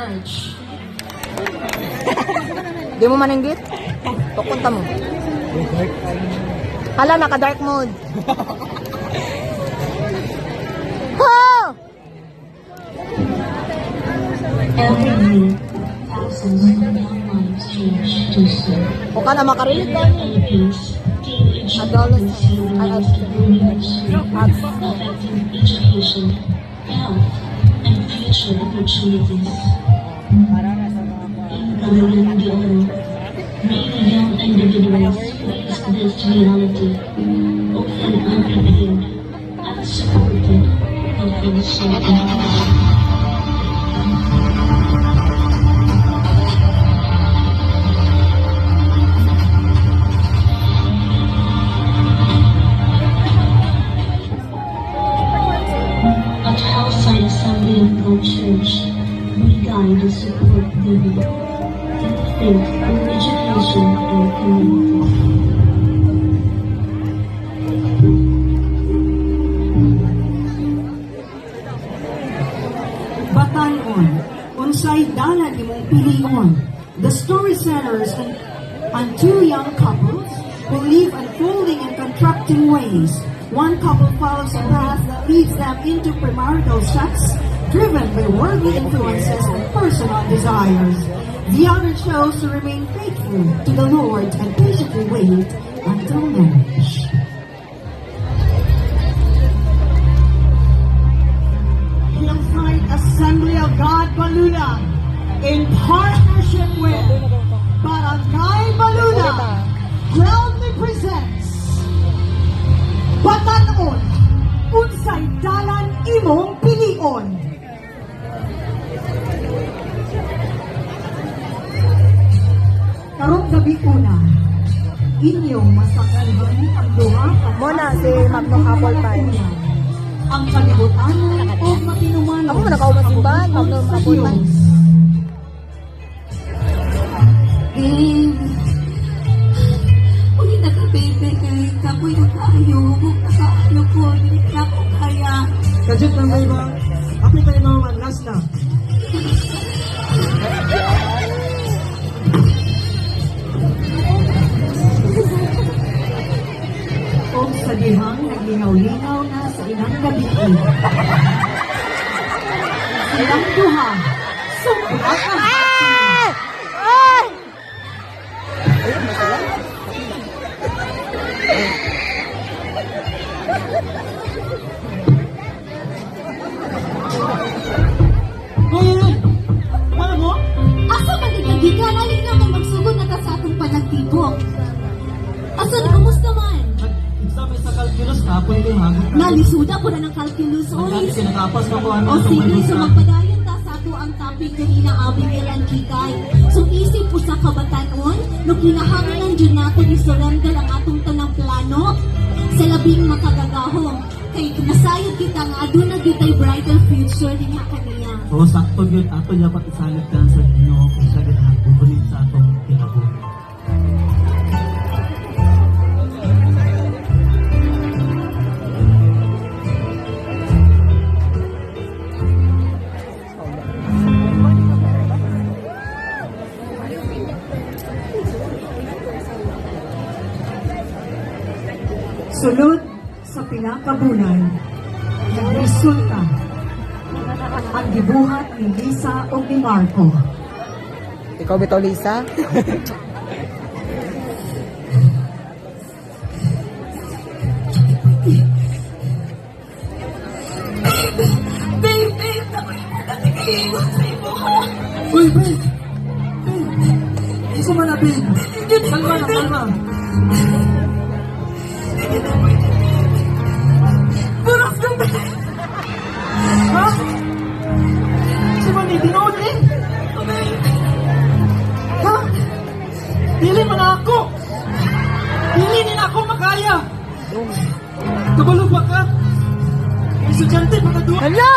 Church. Di mo maninggit? Pupunta mo. Hala, naka-dark mode. Oh! Every year, thousands of young minds change to serve. O ka na makarinig ba? Philippines, teenage Adolescent. celebrates the brilliance affecting education, health, and future opportunities. In Cagayan de Oro, many young individuals face this reality, often unprepared, unsupported, and unsheltered. At Hillside Assembly of God Church, we guide and support living, faith, education, and community. Batan-on, unsay dalan imong pilion. The story centers on two young couples who live unfolding and contracting ways. One couple follows a path that leads them into premarital sex, driven by worldly influences and personal desires. The other chose to remain faithful to the Lord and patiently wait until marriage. Hillside Assembly of God Baluna, in partnership with Barangay Baluna, proudly presents Batan-on, unsay dalan imong pilion. Karong gabi una, inyong masaksihan ang duha ka Muna, si Magnum Apple Pie. ang kalibutan o matinuman. Ako man nakaumasimbahan, Magnum Apple Pie. Babe, uy, naka-baby kay kapoy na tayo. Huwag naka-ano ko, hindi na ako kaya. Kajit lang kayo ba? Ako tayo naman, last na. O sa dihang naglinaw-linaw na sa inang gabi. Silang duha, sumpah ang Ay! Ay! Hoy! Ano mo? Asa man ikagigan, alin na may magsugod na ka sa atong panagtibok. Asa na, kamusta man? Exam sa calculus ka, pwede yung hagot. Nalisuda ko na ng calculus, oy. Dati sinatapas ko ano. O sige, so magpadayon ta sa ato ang topic kanina Abigail and Kikay. So isip po sa kabatanon, no kinahanglan dyan natin i-surrender ang atong tanang plano sa labing makagagahong. Kay nasayod kita nga aduna kita'y brighter future din ha kaniya. Oo, sakto yun. Ato dapat isalit ka sa Ginoo kung siya gano'n nagbubulit sa atong kinabuhi. Sunod sa pinakabulan, nagresulta ang gibuhat ni Lisa o ni Marco. Ikaw bitaw, Lisa? Baby, nakoy mo na nag-iiwan sa imo ha. Uy, babe! Isa man na, babe! Kalma na, kalma! Buras ka ba? Ha? Isa man ni, tinood eh! Ha? Dili man ako! Dili din ako makaya! Kabalo ba ka? Estudyante, mga duwa! Hala!